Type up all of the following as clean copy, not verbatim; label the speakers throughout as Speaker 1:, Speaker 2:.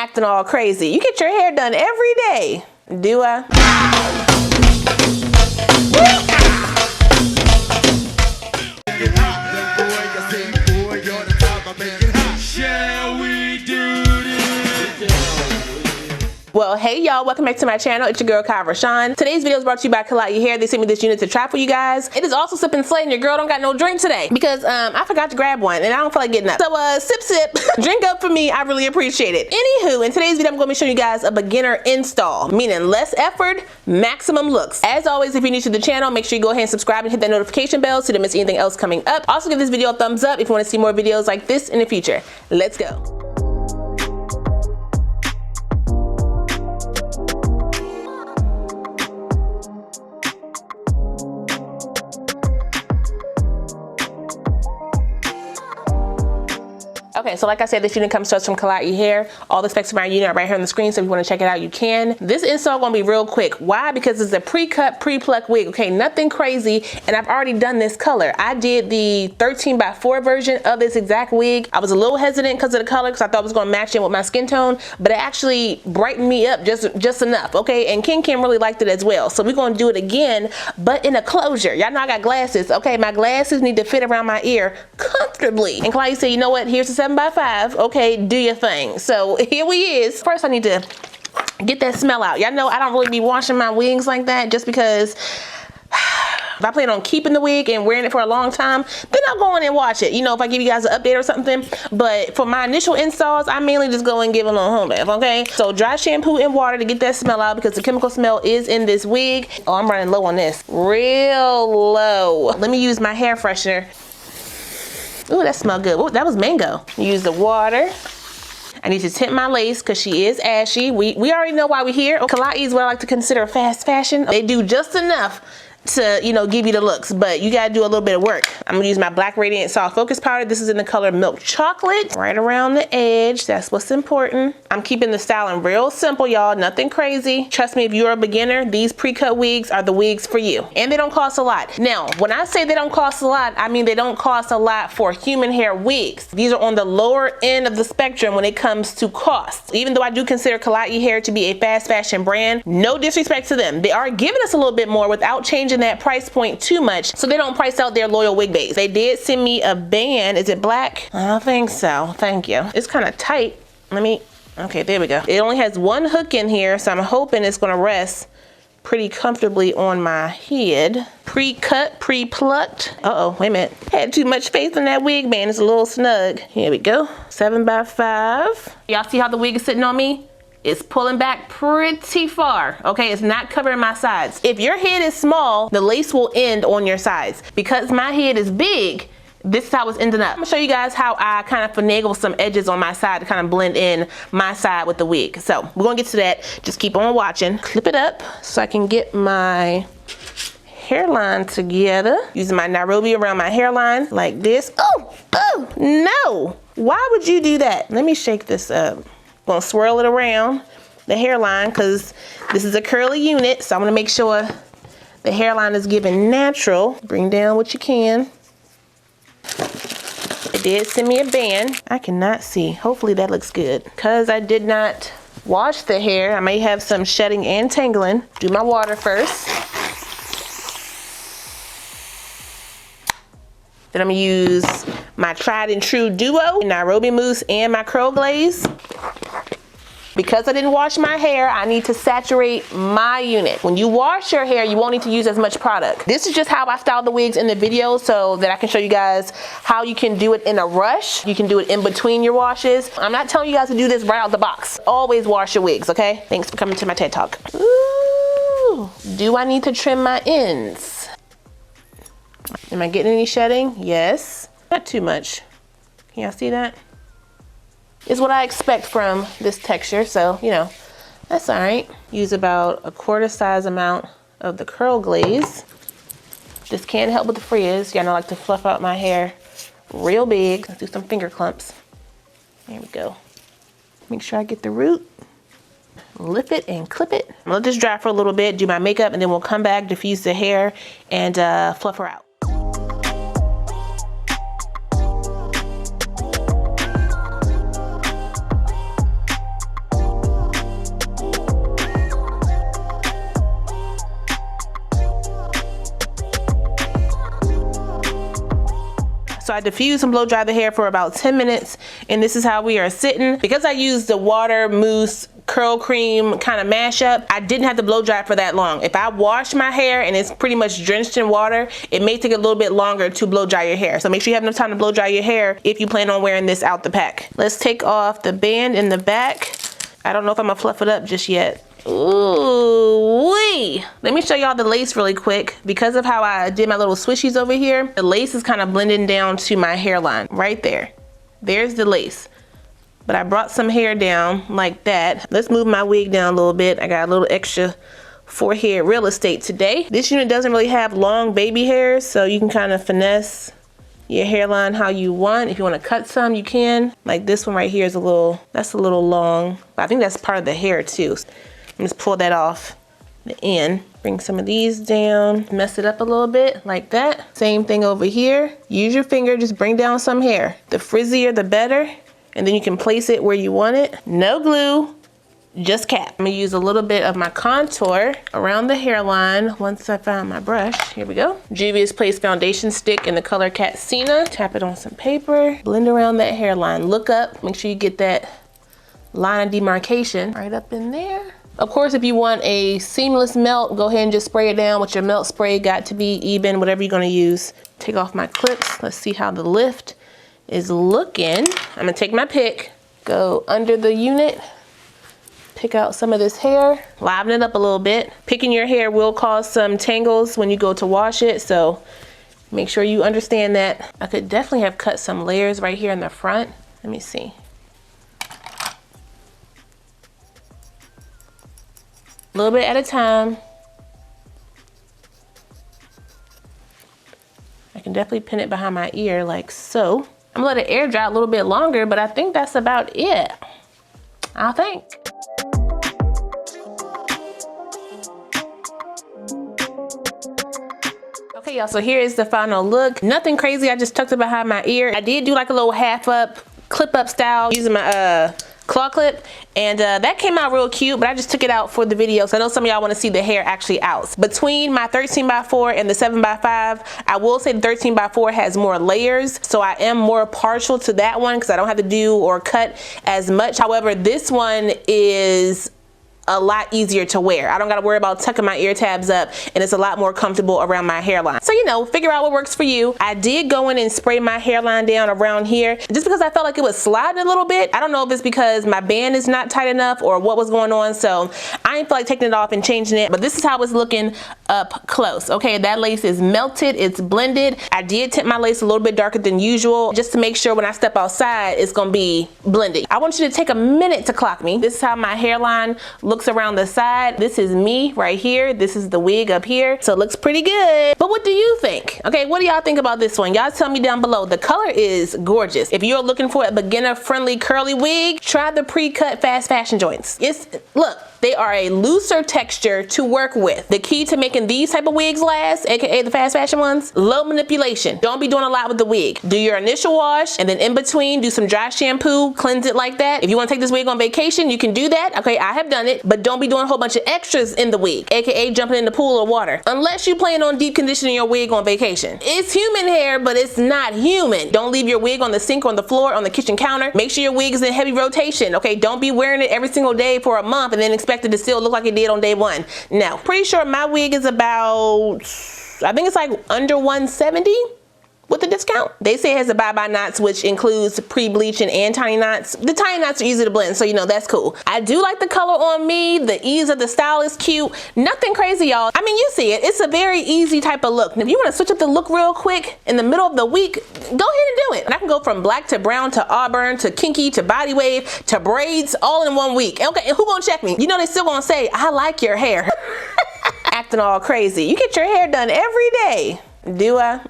Speaker 1: acting all crazy. You get your hair done every day. Do I? Well, hey y'all, welcome back to my channel. It's your girl KIERASHON. Today's video is brought to you by Klaiyi Hair. They sent me this unit to try for you guys. It is also Sip and Slay, and your girl don't got no drink today because I forgot to grab one and I don't feel like getting up. So sip, drink up for me. I really appreciate it. Anywho, in today's video, I'm going to be showing you guys a beginner install, meaning less effort, maximum looks. As always, if you're new to the channel, make sure you go ahead and subscribe and hit that notification bell so you don't miss anything else coming up. Also, give this video a thumbs up if you want to see more videos like this in the future. Let's go. Okay, so like I said, this unit comes to us from Klaiyi Hair. All the specs of my unit are right here on the screen, so if you want to check it out, you can. This install gonna be real quick. Why? Because it's a pre-cut, pre-plucked wig. Okay, nothing crazy, and I've already done this color. I did the 13x4 version of this exact wig. I was a little hesitant because of the color, because I thought it was gonna match in with my skin tone, but it actually brightened me up just enough, okay? And Kinky really liked it as well. So we're gonna do it again, but in a closure. Y'all know I got glasses, okay? My glasses need to fit around my ear comfortably. And Klaiyi said, you know what? Here's the 7x5, okay, do your thing. So here we is. First I need to get that smell out. Y'all know I don't really be washing my wigs like that just because if I plan on keeping the wig and wearing it for a long time, then I'll go in and wash it. You know, if I give you guys an update or something. But for my initial installs, I mainly just go and give it a little home bath, okay? So dry shampoo and water to get that smell out because the chemical smell is in this wig. Oh, I'm running low on this. Real low. Let me use my hair freshener. Ooh, that smells good. Ooh, that was mango. Use the water. I need to tint my lace because she is ashy. We already know why we're here. Klaiyi is what I like to consider fast fashion. They do just enough to, you know, give you the looks, but you gotta do a little bit of work. I'm gonna use my Black Radiant Soft Focus Powder. This is in the color Milk Chocolate, right around the edge. That's what's important. I'm keeping the styling real simple, y'all, nothing crazy. Trust me, if you're a beginner, these pre-cut wigs are the wigs for you. And they don't cost a lot. Now, when I say they don't cost a lot, I mean they don't cost a lot for human hair wigs. These are on the lower end of the spectrum when it comes to cost. Even though I do consider Klaiyi Hair to be a fast fashion brand, no disrespect to them. They are giving us a little bit more without changing that price point too much, so they don't price out their loyal wig base. They did send me a band. Is it black? I don't think so. Thank you. It's kind of tight. Okay, there we go. It only has one hook in here, so I'm hoping it's gonna rest pretty comfortably on my head. Pre-cut, pre-plucked. Uh-oh, wait a minute. Had too much faith in that wig band. It's a little snug. Here we go. 7x5. Y'all see how the wig is sitting on me? It's pulling back pretty far, okay? It's not covering my sides. If your head is small, the lace will end on your sides. Because my head is big, this is how it's ending up. I'm gonna show you guys how I kind of finagle some edges on my side to kind of blend in my side with the wig. So we're gonna get to that. Just keep on watching. Clip it up so I can get my hairline together. Using my Nairobi around my hairline like this. Oh, no. Why would you do that? Let me shake this up. Gonna swirl it around the hairline because this is a curly unit, so I'm gonna make sure the hairline is given natural. Bring down what you can. It did send me a band. I cannot see. Hopefully that looks good. Because I did not wash the hair, I may have some shedding and tangling. Do my water first. Then I'm gonna use my tried and true duo, Nairobi Mousse and my curl glaze. Because I didn't wash my hair, I need to saturate my unit. When you wash your hair, you won't need to use as much product. This is just how I style the wigs in the video so that I can show you guys how you can do it in a rush. You can do it in between your washes. I'm not telling you guys to do this right out the box. Always wash your wigs, okay? Thanks for coming to my TED Talk. Ooh, do I need to trim my ends? Am I getting any shedding? Yes. Not too much. Can y'all see that? Is what I expect from this texture, so you know, that's all right. Use about a quarter size amount of the curl glaze. This can't help with the frizz. Y'all know I like to fluff out my hair real big. Let's do some finger clumps. There we go. Make sure I get the root. Lift it and clip it. I'm gonna let this dry for a little bit, do my makeup, and then we'll come back, diffuse the hair, and fluff her out. So I diffuse and blow dry the hair for about 10 minutes, and this is how we are sitting. Because I used the water, mousse, curl cream kind of mashup, I didn't have to blow dry for that long. If I wash my hair and it's pretty much drenched in water, it may take a little bit longer to blow dry your hair. So make sure you have enough time to blow dry your hair if you plan on wearing this out the pack. Let's take off the band in the back. I don't know if I'm gonna fluff it up just yet. Ooh wee! Let me show y'all the lace really quick. Because of how I did my little swishies over here, the lace is kind of blending down to my hairline right there. There's the lace. But I brought some hair down like that. Let's move my wig down a little bit. I got a little extra forehead real estate today. This unit doesn't really have long baby hairs, so you can kind of finesse your hairline how you want. If you want to cut some, you can. Like this one right here is a little, that's a little long. But I think that's part of the hair too. Just pull that off the end. Bring some of these down, mess it up a little bit like that. Same thing over here. Use your finger, just bring down some hair. The frizzier, the better. And then you can place it where you want it. No glue, just cap. I'm gonna use a little bit of my contour around the hairline once I found my brush. Here we go. Juvia's Place foundation stick in the color Katsina. Tap it on some paper. Blend around that hairline. Look up, make sure you get that line of demarcation right up in there. Of course, if you want a seamless melt, go ahead and just spray it down with your melt spray. Got to be even, whatever you're gonna use. Take off my clips. Let's see how the lift is looking. I'm gonna take my pick, go under the unit, pick out some of this hair, liven it up a little bit. Picking your hair will cause some tangles when you go to wash it, so make sure you understand that. I could definitely have cut some layers right here in the front. Let me see. A little bit at a time. I can definitely pin it behind my ear like so. I'm gonna let it air dry a little bit longer, but I think that's about it. I think. Okay, y'all, so here is the final look. Nothing crazy, I just tucked it behind my ear. I did do like a little half up, clip up style using my claw clip, and that came out real cute, but I just took it out for the video, so I know some of y'all want to see the hair actually out. Between my 13x4 and the 7x5, I will say the 13x4 has more layers, so I am more partial to that one because I don't have to do or cut as much. However, this one is a lot easier to wear. I don't gotta worry about tucking my ear tabs up, and it's a lot more comfortable around my hairline. So, you know, figure out what works for you. I did go in and spray my hairline down around here just because I felt like it was sliding a little bit. I don't know if it's because my band is not tight enough or what was going on, so I didn't feel like taking it off and changing it, but this is how it's looking up close. Okay, that lace is melted, it's blended. I did tint my lace a little bit darker than usual just to make sure when I step outside it's gonna be blended. I want you to take a minute to clock me. This is how my hairline looks around the side. This is me right here. This is the wig up here. So it looks pretty good. But what do you think? Okay, what do y'all think about this one? Y'all tell me down below. The color is gorgeous. If you're looking for a beginner friendly curly wig, try the pre-cut fast fashion joints. Look, they are a looser texture to work with. The key to making these type of wigs last, aka the fast fashion ones, low manipulation. Don't be doing a lot with the wig. Do your initial wash, and then in between do some dry shampoo, cleanse it like that. If you want to take this wig on vacation, you can do that. Okay, I have done it, but don't be doing a whole bunch of extras in the wig, aka jumping in the pool of water, unless you plan on deep conditioning your wig on vacation. It's human hair, but it's not human. Don't leave your wig on the sink, on the floor, on the kitchen counter. Make sure your wig is in heavy rotation. Okay, don't be wearing it every single day for a month and then expect it to still look like it did on day one. No, pretty sure my wig is about, I think it's like under 170 with the discount. They say it has the bye-bye knots, which includes pre-bleaching and tiny knots. The tiny knots are easy to blend, so you know that's cool. I do like the color on me. The ease of the style is cute. Nothing crazy, y'all. I mean, you see it. It's a very easy type of look. And if you want to switch up the look real quick in the middle of the week, go ahead and do it. And I can go from black to brown to auburn to kinky to body wave to braids all in 1 week. Okay, and who gonna check me? You know they still gonna say, I like your hair. Acting all crazy. You get your hair done every day. Do I?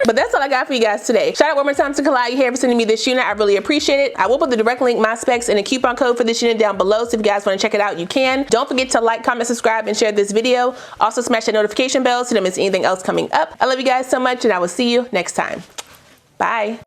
Speaker 1: But that's all I got for you guys today. Shout out one more time to Klaiyi Hair for sending me this unit. I really appreciate it. I will put the direct link, my specs, and a coupon code for this unit down below, so if you guys want to check it out, you can. Don't forget to like, comment, subscribe, and share this video. Also smash that notification bell so you don't miss anything else coming up. I love you guys so much, and I will see you next time. Bye.